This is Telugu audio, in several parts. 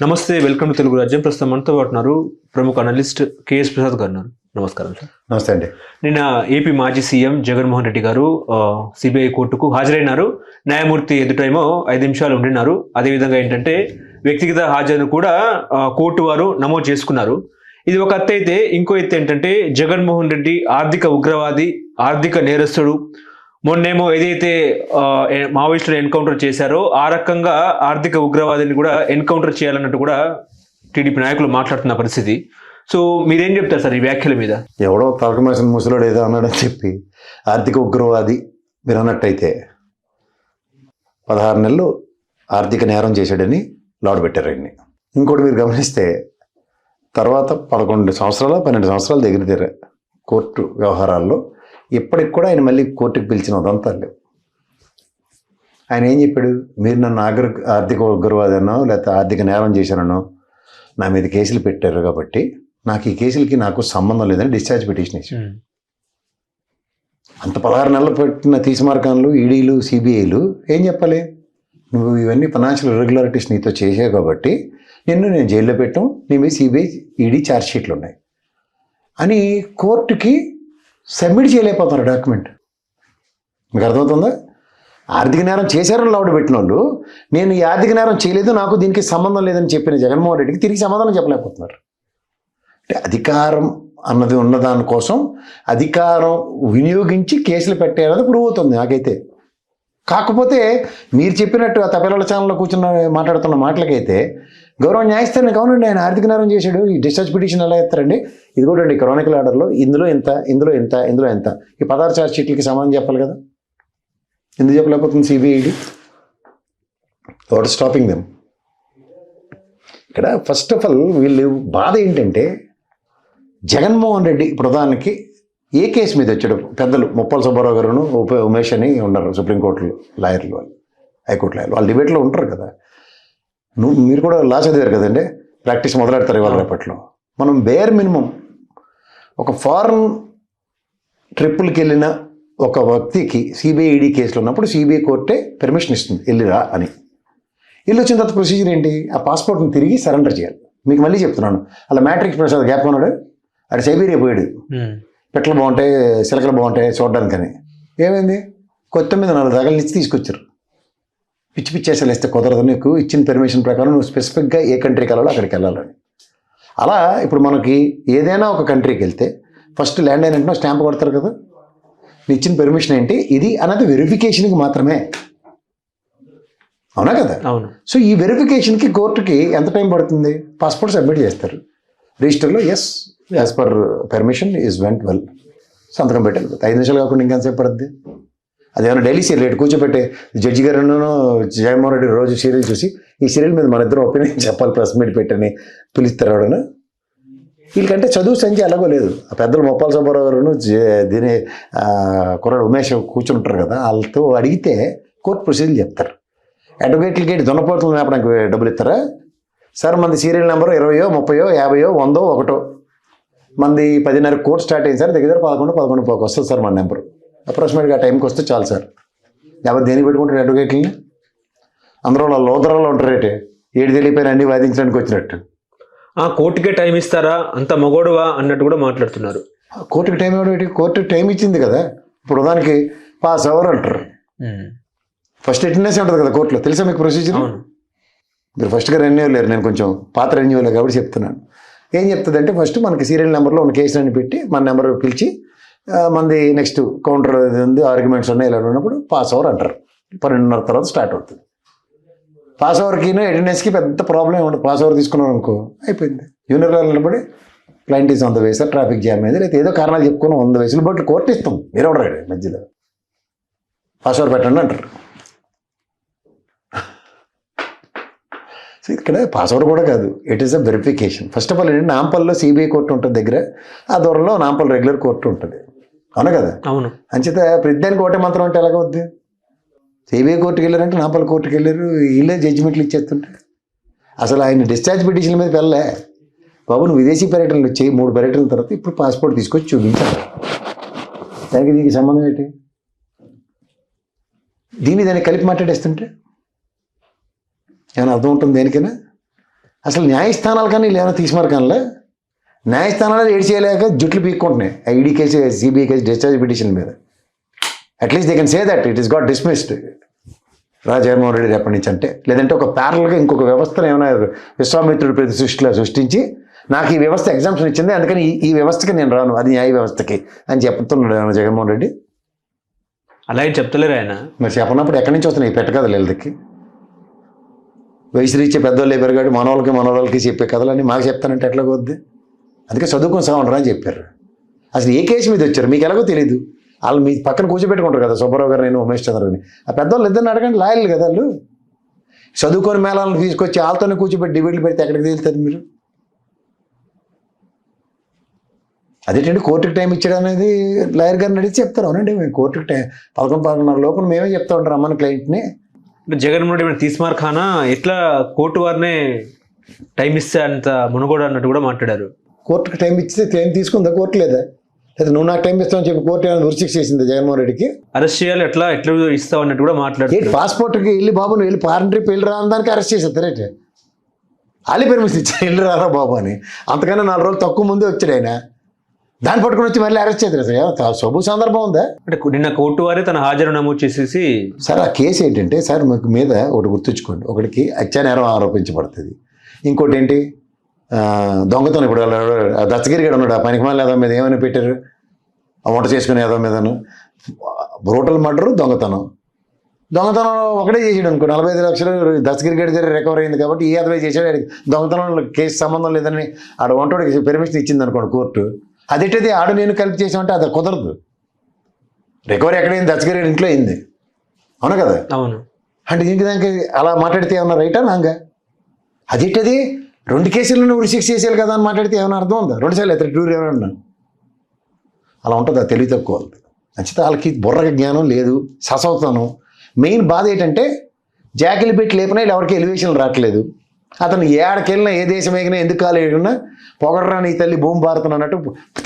నమస్తే, వెల్కమ్ టు తెలుగు రాజ్యం. ప్రస్తుతం మనతో పాటున్నారు ప్రముఖ అనలిస్ట్ కేఎస్ ప్రసాద్ గారు. నమస్కారం సార్. నమస్తే అండి. నిన్న ఏపీ మాజీ సీఎం జగన్మోహన్ రెడ్డి గారు సిబిఐ కోర్టుకు హాజరైనారు. న్యాయమూర్తి ఎదుటేమో 5 నిమిషాలు ఉండినారు. అదేవిధంగా ఏంటంటే వ్యక్తిగత హాజరు కూడా కోర్టు వారు నమోదు చేసుకున్నారు. ఇది ఒక ఎత్తు అయితే, ఇంకో ఎత్తు ఏంటంటే జగన్మోహన్ రెడ్డి ఆర్థిక ఉగ్రవాది, ఆర్థిక నేరస్తుడు. మొన్నేమో ఏదైతే మావోయిస్టులు ఎన్కౌంటర్ చేశారో ఆ రకంగా ఆర్థిక ఉగ్రవాదిని కూడా ఎన్కౌంటర్ చేయాలన్నట్టు కూడా టీడీపీ నాయకులు మాట్లాడుతున్న పరిస్థితి. సో మీరేం చెప్తారు సార్ ఈ వ్యాఖ్యల మీద? ఎవడో తలకమేసిన ముసలోడు ఏదో అన్నాడని చెప్పి ఆర్థిక ఉగ్రవాది మీరు అన్నట్టయితే 16 నెలలు ఆర్థిక నేరం చేశాడని లాడ్ పెట్టారు ఆయన్ని. ఇంకోటి మీరు గమనిస్తే తర్వాత 11 సంవత్సరాలు 12 సంవత్సరాలు దగ్గర కోర్టు వ్యవహారాల్లో ఇప్పటికి కూడా ఆయన మళ్ళీ కోర్టుకు పిలిచిన ఉదంతా లేవు. ఆయన ఏం చెప్పాడు? మీరు నన్ను ఆర్థిక ఉగ్రవాదనో లేకపోతే ఆర్థిక నేరం చేశానో నా మీద కేసులు పెట్టారు కాబట్టి నాకు ఈ కేసులకి నాకు సంబంధం లేదని డిశ్చార్జ్ పిటిషన్ ఇచ్చాడు. అంత 16 నెలలు పెట్టిన తీసిమార్కాన్లు, ఈడీలు, సిబిఐలు ఏం చెప్పాలి? నువ్వు ఇవన్నీ ఫైనాన్షియల్ ఇర్రెగ్యులారిటీస్ నీతో చేసావు కాబట్టి నేను జైల్లో పెట్టాం, నీ మీద సిబిఐ, ఈడీ ఛార్జ్ షీట్లు ఉన్నాయి అని కోర్టుకి సబ్మిట్ చేయలేకపోతున్నారు డాక్యుమెంట్. మీకు అర్థమవుతుందా? ఆర్థిక నేరం చేశారని లావుడు పెట్టిన వాళ్ళు నేను ఈ ఆర్థిక నేరం చేయలేదు, నాకు దీనికి సంబంధం లేదని చెప్పిన జగన్మోహన్ రెడ్డికి తిరిగి సమాధానం చెప్పలేకపోతున్నారు. అంటే అధికారం అన్నది ఉన్న దానికోసం అధికారం వినియోగించి కేసులు పెట్టేయాలని ప్రూవ్ అవుతుంది నాకైతే. కాకపోతే మీరు చెప్పినట్టు ఆ తపిల్లల ఛానల్లో కూర్చున్న మాట్లాడుతున్న మాటలకైతే గౌరవ న్యాయస్థానం కావునండి ఆయన ఆర్థిక నేరం చేశాడు, ఈ డిశ్చార్జ్ పిటిషన్ ఎలా ఎత్తారండి? ఇది కూడా అండి క్రానికల్ ఆర్డర్లో ఇందులో ఎంత, ఇందులో ఎంత, ఇందులో ఎంత, ఈ 16 ఛార్జ్ షీట్లకి సమాధానం చెప్పాలి కదా. ఎందుకు చెప్పలేకపోతుంది సిబిఐడి? What stopping them? ఇక్కడ ఫస్ట్ ఆఫ్ ఆల్ వీళ్ళు బాధ ఏంటంటే జగన్మోహన్ రెడ్డి ప్రధానికి ఏ కేసు మీద వచ్చాడు? పెద్దలు ముప్పల సుబ్బారావు గారును ఉమేష్ అని ఉన్నారు సుప్రీంకోర్టులో లాయర్లు, వాళ్ళు హైకోర్టు లాయర్లు, వాళ్ళు డిబేట్లో ఉంటారు కదా. మీరు కూడా లా చదివారు కదండి, ప్రాక్టీస్ మొదలెడతారు ఇవాళ రేపట్లో. మనం బేర్ మినిమం ఒక ఫారెన్ ట్రిప్పులకి వెళ్ళిన ఒక వ్యక్తికి సిబిఐ ఈడీ కేసులు ఉన్నప్పుడు సిబిఐ కోర్టే పర్మిషన్ ఇస్తుంది వెళ్ళిరా అని. వెళ్ళి వచ్చిన తర్వాత ప్రొసీజర్ ఏంటి? ఆ పాస్పోర్ట్ని తిరిగి సరెండర్ చేయాలి. మీకు మళ్ళీ చెప్తున్నాను, అలా మ్యాట్రిక్స్ ప్రసాద్ గ్యాప్ ఉన్నాడు, అది సైబీరియా పోయాడు, పెట్టలు బాగుంటాయి, సిలకలు బాగుంటాయి చూడడానికని. ఏమైంది? కొత్త మీద 4 రకాలనిచ్చి తీసుకొచ్చారు. పిచ్చి పిచ్చేసాలు ఇస్తే కుదరదు, నీకు ఇచ్చిన పర్మిషన్ ప్రకారం నువ్వు స్పెసిఫిక్గా ఏ కంట్రీకి వెళ్ళాలో అక్కడికి వెళ్ళాలని. అలా ఇప్పుడు మనకి ఏదైనా ఒక కంట్రీకి వెళ్తే ఫస్ట్ ల్యాండ్ అయినట్టు స్టాంప్ కొడతారు కదా, నీ ఇచ్చిన పర్మిషన్ ఏంటి ఇది అన్నది వెరిఫికేషన్కి మాత్రమే, అవునా కదా? అవును. సో ఈ వెరిఫికేషన్కి కోర్టుకి ఎంత టైం పడుతుంది? పాస్పోర్ట్ సబ్మిట్ చేస్తారు, రిజిస్టర్లో ఎస్ as per permission is went well సంతకం పెట్టాలి. 5 నిమిషాలు కాకుండా ఇంకెంతసేపు పడుతుంది? అదేమైనా డైలీ సీరియల్ కూర్చోబెట్టే జడ్జి గారును జగన్మోహన్ రెడ్డి రోజు సీరియల్ చూసి ఈ సీరియల్ మీద మన ఇద్దరు ఒపీనియన్ చెప్పాలి, ప్రెస్ మీట్ పెట్టని పిలుస్తారు ఎవడన్నా? వీళ్ళకంటే చదువు సంఖ్య ఎలాగో లేదు. ఆ పెద్దలు ముప్పాల సుబ్బారావు గారును దీని కుర్రాడు ఉమేష్ కూర్చుంటారు కదా, వాళ్ళతో అడిగితే కోర్టు ప్రొసీజర్ చెప్తారు. అడ్వకేట్లకి దున్నపోతులు మేపడానికి డబ్బులు ఇస్తారా? సార్ మంది సీరియల్ నెంబరు 20, 30, 50, 100, 1 మంది 10:30 కోర్టు స్టార్ట్ అయింది సార్, దగ్గర 11 వస్తుంది సార్ మన నెంబరు. అప్రాక్సిమేట్గా ఆ టైంకి వస్తే చాలు సార్. ఎవరు దేనికి పెట్టుకుంటారు అడ్వకేట్లని? అందరూ వాళ్ళ లోదరాల్లో ఉంటారు, రేటే ఏడు తెలియపోయిన అన్ని వాదించడానికి వచ్చినట్టు. కోర్టుకే టైం ఇస్తారా, అంత మగోడువా అన్నట్టు కూడా మాట్లాడుతున్నారు. కోర్టుకి టైం ఇవ్వడం ఏంటి? కోర్టు టైం ఇచ్చింది కదా, ఇప్పుడు దానికి పాస్ అవర్ అంటారు. ఫస్ట్ అటెండెన్స్ ఉంటుంది కదా కోర్టులో, తెలుసా మీకు ప్రొసీజర్? మీరు ఫస్ట్గా రెన్యూ లేరు, నేను కొంచెం పాత రెన్యూ లేదు కాబట్టి చెప్తున్నాను. ఏం చెప్తుందంటే ఫస్ట్ మనకి సీరియల్ నెంబర్లో ఉన్న కేసులన్నీ పెట్టి మన నెంబర్ పిలిచి మంది నెక్స్ట్ కౌంటర్ ఉంది, ఆర్గ్యుమెంట్స్ ఉన్నాయి, ఇలా ఉన్నప్పుడు పాస్ అవర్ అంటారు. 12:30 తర్వాత స్టార్ట్ అవుతుంది. పాస్ అవర్కి అటెండెన్స్కి పెద్ద ప్రాబ్లం ఉండదు. పాస్ అవర్ తీసుకున్నాం అనుకో అయిపోయింది. యూనివర్సల్ నిలబడి client is on the way sir, traffic jam అయింది, లేకపోతే ఏదో కారణాలు చెప్పుకొని 100 వయసులు బట్టి కోర్టు ఇస్తాం, మీరు ఎవడరాడు మధ్యలో పాస్ అవర్ పెట్టండి అంటారు. సో ఇక్కడ పాస్ అవర్ కూడా కాదు, it is a verification. First of all ఏంటంటే నాంపల్లో సిబిఐ కోర్టు ఉంటుంది దగ్గర, ఆ దూరంలో నాంపల్ రెగ్యులర్ కోర్టు ఉంటుంది, అవునా కదా? అవును. అంచేత ప్రతిదానికి ఒకటే మంత్రం అంటే ఎలాగవుద్ది? సిబిఐ కోర్టుకి వెళ్ళారంటే నాంపల్ కోర్టుకి వెళ్ళారు, వీళ్ళే జడ్జిమెంట్లు ఇచ్చేస్తుంటే అసలు ఆయన డిశ్చార్జ్ పిటిషన్ మీద వెళ్ళలే. బాబు నువ్వు విదేశీ పర్యటనలు వచ్చాయి, 3 పర్యటనల తర్వాత ఇప్పుడు పాస్పోర్ట్ తీసుకొచ్చి చూపించాలి, దానికి దీనికి సంబంధం ఏంటి? దాన్ని కలిపి మాట్లాడేస్తుంటే ఏమైనా అర్థం ఉంటుంది దేనికైనా? అసలు న్యాయస్థానాలు కానీ వీళ్ళు ఏమైనా తీసుమారు కానీ న్యాయస్థానాలు ఏడు చేయలేక జుట్లు పీక్కుంటున్నాయి ID case CBI case discharge petition మీద. At least they can say that it is got dismissed Jaganmohan Reddy రేపటి నుంచి అంటే. లేదంటే ఒక ప్యారల్గా ఇంకొక వ్యవస్థను ఏమైనా విశ్వామిత్రుడి ప్రతి సృష్టించి నాకు ఈ వ్యవస్థ ఎగ్జామ్షన్ ఇచ్చింది అందుకని ఈ వ్యవస్థకి నేను రాను, అది న్యాయ వ్యవస్థకి అని చెప్తున్నాడు జగన్మోహన్ రెడ్డి. అలా ఏం చెప్తలేరు ఆయన. మరి చెప్పనప్పుడు ఎక్కడి నుంచి వస్తున్నాయి పెట్ట కథలు వీళ్ళకి? వయసు రీచే పెద్దోళ్ళు పెరిగాడు మనవాళ్ళకి చెప్పే కథలని మాకు చెప్తానంటే ఎట్లా పోద్ది? అందుకే చదువుకొని సాగుంటారా అని చెప్పారు. అసలు ఏ కేసు మీద వచ్చారు మీకు ఎలాగో తెలియదు. వాళ్ళు మీ పక్కన కూర్చోబెట్టుకుంటారు కదా, సుబ్బారావు గారు, నేను ఉమేష్ చంద్రని. ఆ పెద్దవాళ్ళు ఇద్దరిని అడగండి, లాయర్లు కదా వాళ్ళు. చదువుకొని మేళాలను తీసుకొచ్చి వాళ్ళతోనే కూర్చోబెట్టి డిబేట్లు పెడితే ఎక్కడికి తేలుతారు మీరు? అదేంటంటే కోర్టుకి టైం ఇచ్చాడు అనేది లాయర్ గారిని అడిగితే చెప్తారు. అవునండి మేము కోర్టుకి టైం 11:30 లోపల మేమే చెప్తా ఉంటాం అమ్మని క్లయింట్ని. జగన్మోహన్ రెడ్డి తీస్మార్ ఖానా ఎట్లా కోర్టు వారినే టైం ఇస్తే అంత మునుగోడు అన్నట్టు కూడా మాట్లాడారు. కోర్టుకి టైం ఇస్తే టైం తీసుకుందా కోర్టు? లేదా నువ్వు నాకు టైం ఇస్తావని చెప్పి కోర్టు ఏమైనా ఉరిశిక్ష చేసింది జగన్మోహన్ రెడ్డికి? అరెస్ట్ చేయాలి ఎట్లా ఇస్తావు అన్నట్టు కూడా మాట్లాడారు. పాస్పోర్ట్కి వెళ్ళి బాబు నువ్వు వెళ్ళి ఫారెన్ ట్రిప్ వెళ్ళి రాని దానికి అరెస్ట్ చేసేది రేట్. వాళ్ళే పర్మిషన్ ఇచ్చారు వెళ్ళి రారా బాబు అని. అంతకన్నా 4 రోజులు తక్కువ ముందే వచ్చాడు ఆయన. దాన్ని పట్టుకుని వచ్చి మళ్ళీ అరెస్ట్ చేద్దరు. సార్ శుభ సందర్భం ఉందా? అంటే నిన్న కోర్టు వారే తన హాజరు నమోదు చేసేసి సార్ ఆ కేసు ఏంటంటే సార్ మీకు మీద ఒకటి గుర్తుంచుకోండి. ఒకటికి హత్యా నేరం ఆరోపించబడుతుంది, ఇంకోటి ఏంటి దొంగతనం. ఇప్పుడు దత్తగిరి గడ ఉన్నాడు, ఆ పనికిమాల ఏదో మీద ఏమైనా పెట్టారు, ఆ వంట చేసుకునే ఏదో మీదను. బ్రూటల్ మర్డరు, దొంగతనం ఒకటే చేసాడు అనుకో. 45 లక్షలు దత్తగిరి గడి దగ్గర రికవర్ అయింది కాబట్టి ఈ అదవై చేశాడు. దొంగతనం కేసు సంబంధం లేదని ఆడ వంటోడికి పర్మిషన్ ఇచ్చింది అనుకోండి కోర్టు. అదేంటిది ఆడు నేను కలిపి చేసామంటే అది కుదరదు. రికవరీ ఎక్కడైంది? దత్తగిరి ఇంట్లో అయింది, అవును కదా? అవును. అంటే ఇంటి దానికి అలా మాట్లాడితే ఏమన్నా రైటా నాంగా? అదేంటది 2 కేసులను ఉరిశిక్ష చేసేయాలి కదా అని మాట్లాడితే ఏమైనా అర్థం ఉందా? 2 సార్లు 2 ఏమన్నా అలా ఉంటుంది. అది తెలివి తక్కువ వాళ్ళది. నచ్చితే వాళ్ళకి బుర్రకి జ్ఞానం లేదు, ససవుతాను. మెయిన్ బాధ ఏంటంటే జాకిలు పెట్టి లేపినా ఎవరికి ఎలివేషన్ రావట్లేదు. అతను ఏడకెళ్ళినా ఏ దేశం ఎగినా ఎందుకు కాలు ఎగినా పొగడరా నీ తల్లి భూమి భారతం అన్నట్టు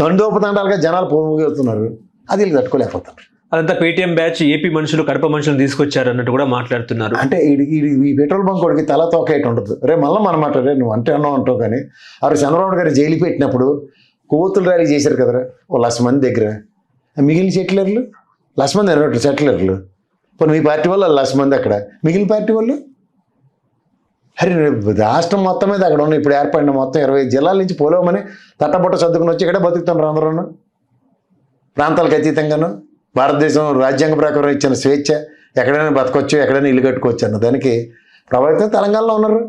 తండోపతండాలుగా జనాలు పోగొతున్నారు. అది వీళ్ళు తట్టుకోలేకపోతున్నారు. అదంతా పేటీఎం బ్యాచ్ ఏపీ మనుషులు కడప మనుషులు తీసుకొచ్చారు అన్నట్టు కూడా మాట్లాడుతున్నారు. అంటే ఈ పెట్రోల్ బంక్ వాడికి తల తోకేట ఉండదు. రే మళ్ళీ మనం మాట్లాడే నువ్వు అంటే అన్నావు అంటావు. కానీ ఆ చంద్రబాబు గారు జైలు పెట్టినప్పుడు కొవ్వొత్తులు ర్యాలీ చేశారు కదరా ఓ 1,00,000 మంది దగ్గర. మిగిలిన సెటిలర్లు 1,00,000 మంది అన్నట్టు సెటిలర్లు. పోనీ మీ పార్టీ వాళ్ళు 1,00,000 మంది అక్కడ, మిగిలిన పార్టీ వాళ్ళు అరే రాష్ట్రం మొత్తం మీద అక్కడ ఉన్న ఇప్పుడు ఏర్పడిన మొత్తం 25 జిల్లాల నుంచి పోలేమని తట్టబొట్ట సర్దుకుని వచ్చి ఇక్కడే బతుకుతున్నారు అందరూ. ప్రాంతాలకు అతీతంగాను భారతదేశం రాజ్యాంగ ప్రకారం ఇచ్చిన స్వేచ్ఛ, ఎక్కడైనా బతకొచ్చు, ఎక్కడైనా ఇల్లు కట్టుకోవచ్చు అన్న దానికి ప్రభావితం తెలంగాణలో ఉన్నారు.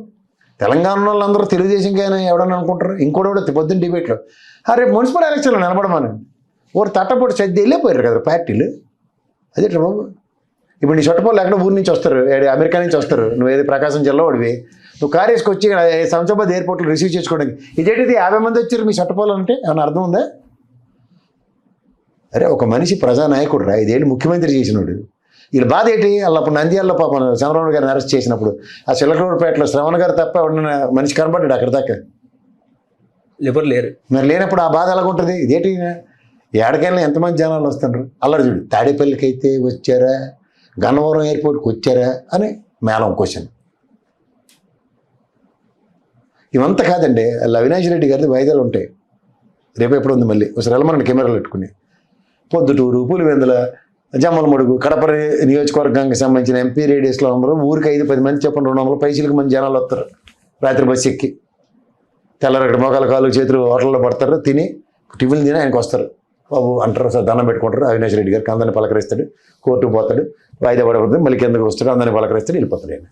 తెలంగాణ వాళ్ళందరూ తెలుగుదేశం కానీ ఎవడని అనుకుంటారు. ఇంకోటి పొద్దున్న డిబేట్లో రేపు మున్సిపల్ ఎలక్షన్లో నిలబడమని ఊరు తట్టబొట్టు సర్ది వెళ్ళిపోయారు కదా పార్టీలు. అదే బాబు ఇప్పుడు నీ చుట్టపోళ్ళు ఎక్కడ ఊరి నుంచి వస్తారు, అమెరికా నుంచి వస్తారు. నువ్వు ఏది ప్రకాశం జిల్లా వాడివి, నువ్వు కారు వేసుకొచ్చి శంషాబాద్ ఎయిర్పోర్ట్లో రిసీవ్ చేసుకోవడానికి ఇదేంటిది 50 మంది వచ్చారు మీ చుట్టపోళ్ళు అంటే ఏమన్నా అర్థం ఉందా? అరే ఒక మనిషి ప్రజానాయకుడు రా, 5 ఏళ్ళు ముఖ్యమంత్రి చేసినాడు. వీళ్ళ బాధ ఏంటి? వాళ్ళు అప్పుడు నంద్యాలలో పాపం చంద్రబాబు గారిని అరెస్ట్ చేసినప్పుడు ఆ చిల్లకూరుపేటలో శ్రవణ్ గారు తప్ప ఎవడన్నా మనిషి కనబడ్డాడు అక్కడ దాకా? ఎవరు లేరు. మరి లేనప్పుడు ఆ బాధ ఎలాగుంటుంది? ఇదేంటి ఏడకెళ్ళినా ఎంతమంది జనాలు వస్తుండ్రు? అల్లరి చూడు. తాడేపల్లికి అయితే వచ్చారా, గన్నవరం ఎయిర్పోర్ట్కి వచ్చారా అని మేళం క్వశ్చన్. ఇవంతా కాదండి. అవినాష్ రెడ్డి గారిది వాయిదాలు ఉంటాయి. రేపు ఎప్పుడు ఉంది మళ్ళీ ఒకసారి వెళ్ళమనండి కెమెరాలు పెట్టుకుని. పొద్దుటూరు, పులివెందుల, జమ్మలమడుగు, కడప నియోజకవర్గానికి సంబంధించిన ఎంపీ రేడియస్లో అందరూ ఊరికి 5-10 మంది చెప్పండి 200 పైసలకు మంది జనాలు వస్తారు. రాత్రి బస్సు ఎక్కి తెల్లరు అక్కడ మోకాలు కాలు చేతులు హోటల్లో పడతారు, తిని టిఫిన్ తిని ఆయనకు వస్తారు. బాబు అంటారు, సార్ దండం పెట్టుకుంటారు. అవినాష్ రెడ్డి గారికి అందరిని పలకరిస్తాడు, కోర్టుకు పోతాడు, వాయిదా పడకూడదు, మళ్ళీ కిందకు వస్తాడు, అందరిని పలకరిస్తాడు, వెళ్ళిపోతాడు ఆయన.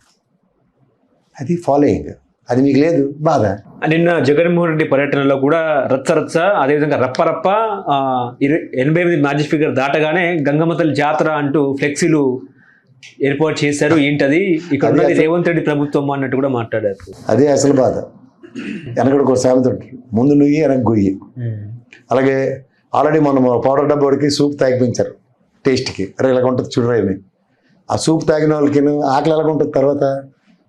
అది ఫాలోయింగ్. అది మీకు లేదు బాధ. నిన్న జగన్మోహన్ రెడ్డి పర్యటనలో కూడా రచ్చ అదేవిధంగా రప్ప 88 మ్యాజిక్ ఫిగర్ దాటగానే గంగమ్మ తల్లి జాతర అంటూ ఫ్లెక్సీలు ఏర్పాటు చేశారు. ఏంటది ఇక్కడ ఉన్నది రేవంత్ రెడ్డి ప్రభుత్వం అన్నట్టు కూడా మాట్లాడారు. అదే అసలు బాధ. వెనకడికి ఒక సామెత ఉంటుంది, ముందు నుయ్యి వెనక గొయ్యి. అలాగే ఆల్రెడీ మనం పౌడర్ డబ్బాడికి సూప్ తాగిపించారు టేస్ట్కి. అరే ఇలాగ ఉంటుంది చూడరాయని. ఆ సూప్ తాగిన వాళ్ళకి ఆకలి ఎలాగ ఉంటుంది. తర్వాత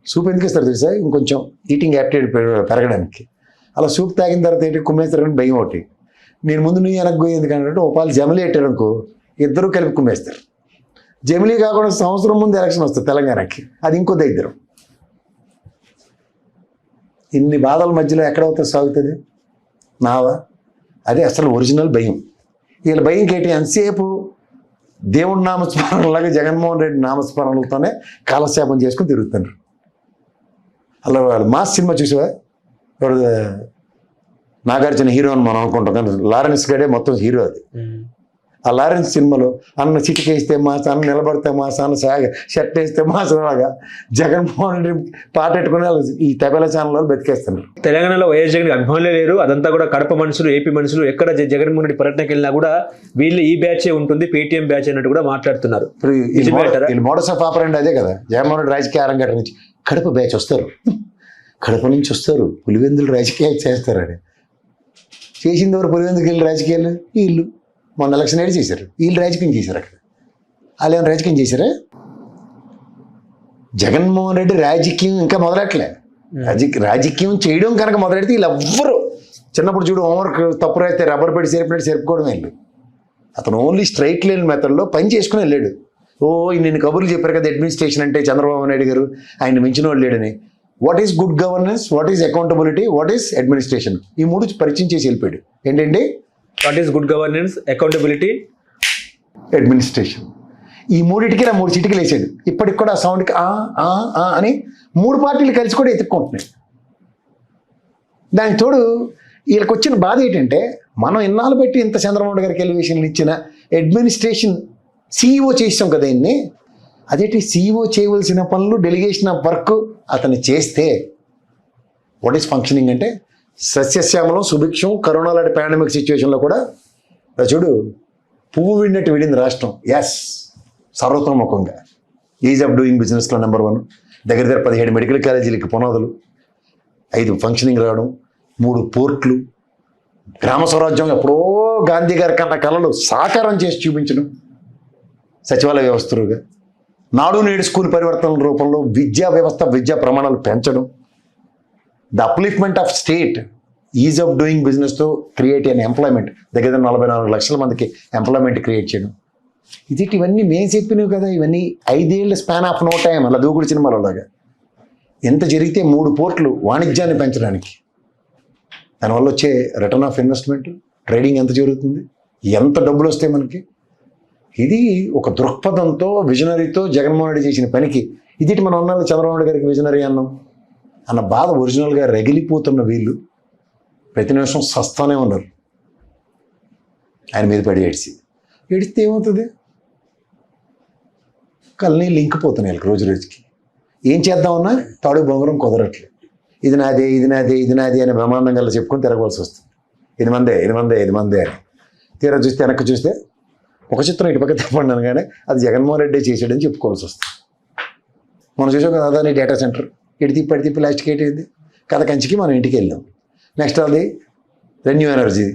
సూప్ ఎందుకు ఇస్తారు తెలుసా? ఇంకొంచెం ఈటింగ్ యాప్టిట్యూడ్ పెరగడానికి. అలా సూప్ తాగిన తర్వాత ఏంటి కుమ్మేస్తారని భయం ఒకటి. నేను ముందు నువ్వు వెనక్కి పోయి ఎందుకంటే ఓ పాలు జమిలీ పెట్టారు అనుకో, ఇద్దరు కలిపి కుమ్మేస్తారు. జమిలీ కాకుండా సంవత్సరం ముందు ఎలక్షన్ వస్తుంది తెలంగాణకి, అది ఇంకో దగ్గరం. ఇన్ని బాధల మధ్యలో ఎక్కడవుతుంది సాగుతుంది నావా? అదే అసలు ఒరిజినల్ భయం. వీళ్ళ భయం కేటి ఎంతసేపు దేవుడి నామస్మరణలాగా జగన్మోహన్ రెడ్డి నామస్మరణలతోనే కాలక్షేపం చేసుకుని తిరుగుతున్నారు. అలా వాళ్ళు మాస్ సినిమా చూసావా? వాడు నాగార్జున హీరో అని మనం అనుకుంటాం, కానీ లారెన్స్ గడే మొత్తం హీరో. అది ఆ లారెన్స్ సినిమాలో అన్న చిటికేస్తే మాస, అన్న నిలబడితే మాస, అన్న సాగ షర్ట్ వేస్తే మాసలాగా జగన్మోహన్ రెడ్డి పాట పెట్టుకుని ఈ తబేలా ఛానల్లో బతికేస్తున్నారు. తెలంగాణలో వైఎస్ జగన్ అభిమానులే లేరు, అదంతా కూడా కడప మనుషులు, ఏపీ మనుషులు. ఎక్కడ జగన్మోహన్ రెడ్డి పర్యటనకి వెళ్ళినా కూడా వీళ్ళు ఈ బ్యాచే ఉంటుంది, పేటీఎం బ్యాచ్ అన్నట్టు కూడా మాట్లాడుతున్నారు. వీళ్ళు మోడస్ ఆఫ్ ఆపరెంట్ అదే కదా. జగన్మోహన్ రెడ్డి రాజకీయ అరంగేట్రం నుంచి కడప బ్యాచ్ వస్తారు, కడప నుంచి వస్తారు, పులివెందులు రాజకీయాలు చేస్తారని. చేసింది ఎవరు? పులివెందుకు వెళ్ళి రాజకీయాలు వీళ్ళు. మొన్న ఎలక్షన్ ఏడు చేశారు, వీళ్ళు రాజకీయం చేశారు. అక్కడ వాళ్ళు ఏమైనా రాజకీయం చేశారా? జగన్మోహన్ రెడ్డి రాజకీయం ఇంకా మొదలెట్లే. రాజకీయం చేయడం కనుక మొదలెడితే వీళ్ళు ఎవ్వరు చిన్నప్పుడు చూడు హోంవర్క్ తప్పు రాయితే రబ్బర్ పెట్టి చేరిపినట్టు చేరుకోవడం వెళ్ళు. అతను ఓన్లీ స్ట్రైట్ లైన్ మెథడ్లో పని చేసుకుని వెళ్ళాడు. ఇన్ని కబుర్లు చెప్పారు కదా అడ్మినిస్ట్రేషన్ అంటే చంద్రబాబు నాయుడు గారు, ఆయన మించిన వాడు లేడని. What is good governance, what is accountability, what is administration, ఈ మూడు పరిచయం చేసి వెళ్ళిపోయాడు. ఏంటండి? What is good governance, accountability, administration. ఈ మూడింటికి నా 3 చిటికలు వేసాడు. ఇప్పటికి కూడా ఆ సౌండ్కి అని 3 పార్టీలు కలిసి కూడా ఎత్తుక్కుంటున్నాయి. దానికి తోడు వీళ్ళకి వచ్చిన బాధ ఏంటంటే, మనం ఇన్నాళ్ళు పెట్టి ఇంత చంద్రబాబు గారికి ఎలివేషన్లు ఇచ్చిన అడ్మినిస్ట్రేషన్ సీఈఓ చేసాం కదా ఇన్ని. అదేంటి సీఈఓ చేయవలసిన పనులు, డెలిగేషన్ ఆఫ్ వర్క్ అతను చేస్తే వాట్ ఈస్ ఫంక్షనింగ్ అంటే సస్యశ్యామలం, సుభిక్షం. కరోనా లాంటి పాండమిక్ సిచ్యువేషన్లో కూడా చూడు పువ్వు విడినట్టు విడింది రాష్ట్రం. ఎస్, సర్వతోముఖంగా ఈజ్ ఆఫ్ డూయింగ్ బిజినెస్లో నెంబర్ 1. దగ్గర 17 మెడికల్ కాలేజీలకి పునాదులు, 5 ఫంక్షనింగ్ రావడం, 3 పోర్ట్లు, గ్రామ స్వరాజ్యం ఎప్పుడో గాంధీ గారి కన్నా కళలు సాకారం చేసి చూపించడం, సచివాలయ వ్యవస్థలుగా, నాడు నేడు స్కూల్ పరివర్తన రూపంలో విద్యా వ్యవస్థ, విద్యా ప్రమాణాలు పెంచడం, the upliftment of state, ease of doing బిజినెస్తో క్రియేట్ అయిన ఎంప్లాయ్మెంట్, దగ్గర 44 లక్షల మందికి ఎంప్లాయ్మెంట్ క్రియేట్ చేయడం. ఇవన్నీ మేము చెప్పినవి కదా. ఇవన్నీ 5 ఏళ్ళ స్పాన్ ఆఫ్ నో టైం. అలా దూకుడు సినిమాలో లాగా ఎంత జరిగితే 3 పోర్ట్లు వాణిజ్యాన్ని పెంచడానికి, దానివల్ల వచ్చే రిటర్న్ ఆఫ్ ఇన్వెస్ట్మెంట్, ట్రేడింగ్ ఎంత జరుగుతుంది, ఎంత డబ్బులు వస్తాయి మనకి. ఇది ఒక దృక్పథంతో, విజనరీతో జగన్మోహన్ రెడ్డి చేసిన పనికి మనం అన్నాను చంద్రబాబు నాయుడు గారికి విజనరీ అన్నాం అన్న బాధ ఒరిజినల్గా రగిలిపోతున్న వీళ్ళు ప్రతి నిమిషం సస్తానే ఉన్నారు. ఆయన మీద పడి ఏడిస్తే ఏమవుతుంది? కళ్ళని లింకిపోతున్నాయి రోజు రోజుకి. ఏం చేద్దామన్నా తాడు బొంగరం కుదరట్లేదు. ఇది నాదే, ఇది నాదే, ఇది నాదే అని బ్రహ్మాండం గల్లా చెప్పుకొని తిరగవలసి వస్తుంది. ఇది మందే, ఇది మందే, ఇది మందే అని. తీరా చూస్తే వెనక్కి చూస్తే ఒక చిత్రం ఇటు పక్క తప్పండి అనగానే అది జగన్మోహన్ రెడ్డి చేసాడని చెప్పుకోవాల్సి వస్తుంది. మనం చూసాం కదా అదాని డేటా సెంటర్, ఇటు తిప్పి లాస్ట్కి ఏంటి కథ కంచికి మనం ఇంటికి వెళ్ళాం. నెక్స్ట్ అది రెన్యూ ఎనర్జీ,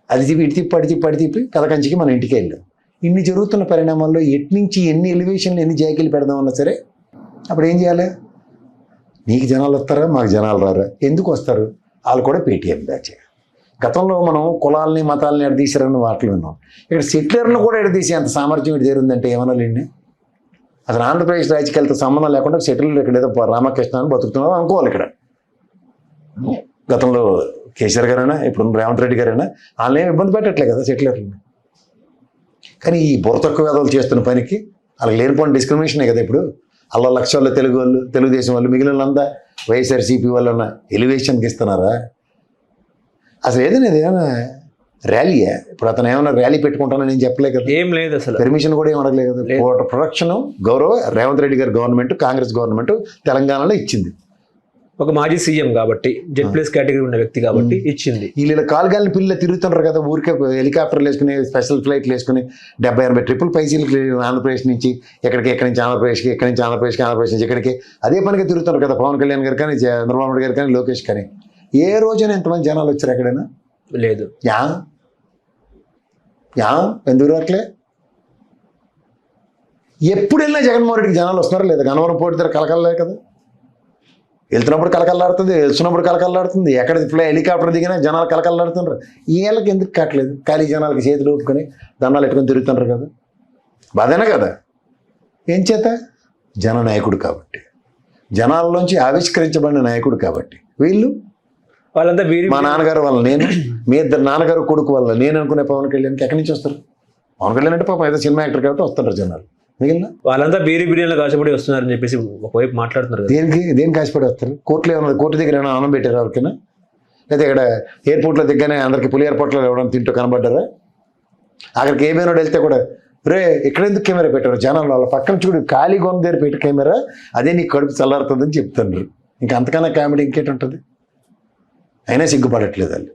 అది ఇటు తిప్పి కథ కంచికి మనం ఇంటికి వెళ్ళాం. ఇన్ని జరుగుతున్న పరిణామాల్లో ఎట్నుంచి ఎన్ని ఎలివేషన్లు, ఎన్ని జాకీలు పెడదామన్నా సరే అప్పుడు ఏం చేయాలి? నీకు జనాలు వస్తారా, మాకు జనాలు రారా? ఎందుకు వస్తారు? వాళ్ళు కూడా పేటీఎం బ్యాచ్. గతంలో మనం కులాలని మతాలని ఎడదీశారని వాటిలో విన్నాం. ఇక్కడ సెటిలర్లను కూడా ఎడదీసే అంత సామర్థ్యం ఇటు చేరుందంటే ఏమనాలండి? అసలు ఆంధ్రప్రదేశ్ రాజకీయాలతో సంబంధం లేకుండా సెటిలర్లు ఇక్కడ ఏదో రామకృష్ణ అని బతుకుతున్నారు అనుకోవాలి. ఇక్కడ గతంలో కేసీఆర్ గారైనా ఇప్పుడు రేవంత్ రెడ్డి గారైనా వాళ్ళని ఇబ్బంది పెట్టట్లే కదా సెటిలర్లను. కానీ ఈ బుర్రతక్కువ వేదలు చేస్తున్న పనికి వాళ్ళకి లేనిపోయిన డిస్క్రిమినేషనే కదా. ఇప్పుడు అల్ల లక్షల్లో తెలుగు వాళ్ళు, తెలుగుదేశం వాళ్ళు, మిగిలినంతా వైఎస్ఆర్సీపీ వాళ్ళన్న ఎలివేషన్కి ఇస్తున్నారా? అసలు ఏదైనా ర్యాలీయా? ఇప్పుడు అతను ఏమైనా ర్యాలీ పెట్టుకుంటానని నేను చెప్పలే కదా. ఏం లేదు, అసలు పర్మిషన్ కూడా ఏం అడగలేదు కదా. ప్రొడక్షన్ గౌరవ రేవంత్ రెడ్డి గారి గవర్నమెంట్, కాంగ్రెస్ గవర్నమెంట్ తెలంగాణలో ఇచ్చింది. ఒక మాజీ సీఎం కాబట్టి, జెడ్+ కేటగిరీ ఉన్న వ్యక్తి కాబట్టి ఇచ్చింది. వీళ్ళు కాలుగాలిని పిల్లలు తిరుగుతున్నారు కదా, ఊరికే హెలికాప్టర్లు వేసుకుని, స్పెషల్ ఫ్లైట్లు వేసుకుని 70-80 ట్రిపుల్ పైసీలకి ఆంధ్రప్రదేశ్ నుంచి ఎక్కడి నుంచి ఆంధ్రప్రదేశ్కి, ఆంధ్రప్రదేశ్ నుంచి ఇక్కడికి అదే పనిగా తిరుగుతున్నారు కదా. పవన్ కళ్యాణ్ గారు కానీ, చంద్రబాబు నాయుడు గారు కానీ, లోకేష్ కానీ. ఏ రోజైనా ఎంతమంది జనాలు వచ్చారు ఎక్కడైనా? లేదు. ఎందుకు రావట్లే? ఎప్పుడు వెళ్ళినా జగన్మోహన్ రెడ్డికి జనాలు వస్తున్నారా లేదా? గన్నవరం పోటీ దగ్గర కలకలలే కదా. వెళ్తున్నప్పుడు కలకల్లాడుతుంది, వెళ్తున్నప్పుడు కలకల్లాడుతుంది. ఎక్కడ హెలికాప్టర్ దిగినా జనాలు కలకల్లాడుతున్నారు. వీళ్ళకి ఎందుకు కట్టలేదు? ఖాళీ జనాలకి చేతులు ఊపుకొని దండాలు ఎట్టుకొని తిరుగుతుంటారు కదా. బాధేనా కదా? ఏం చేత? జననాయకుడు కాబట్టి, జనాల్లోంచి ఆవిష్కరించబడిన నాయకుడు కాబట్టి వీళ్ళు వాళ్ళంతా వీరి మా నాన్నగారు వల్ల నేను, మీ ఇద్దరు నాన్నగారు కొడుకు వల్ల నేను అనుకునే పవన్ కళ్యాణ్కి ఎక్కడి నుంచి వస్తారు? పవన్ కళ్యాణ్ అంటే పాపం ఏదో సినిమా యాక్టర్ కాబట్టి వస్తుంటారు జనాలు. మిగిలిన వాళ్ళంతా బీరి బిర్యానీలో కాశపడి వస్తున్నారని చెప్పేసి ఒకవైపు మాట్లాడుతున్నారు కదా. దేనికి కాసిపడి వస్తారు? కోర్టులో ఏమన్నా, కోర్టు దగ్గర ఏమైనా అన్నం పెట్టారా ఎవరికైనా? లేదా ఇక్కడ ఎయిర్పోర్ట్లో దిగ్గానే అందరికి పులి ఎయిర్పోర్ట్లో ఎవరైనా తింటూ కనబడ్డారా? అక్కడికి ఏమైనా వెళ్తే కూడా రే ఇక్కడ ఎందుకు కెమెరా పెట్టారు జనాలు, వాళ్ళ పక్కన చూడు ఖాళీగా ఉన్న దగ్గర పెట్టి కెమెరా, అదే నీకు కడుపు చల్లారుతుందని చెప్తున్నారు. ఇంకా అంతకన్నా కామెడీ ఇంకేంటి ఉంటుంది? అయినా సిగ్గుపడట్లేదు వాళ్ళు.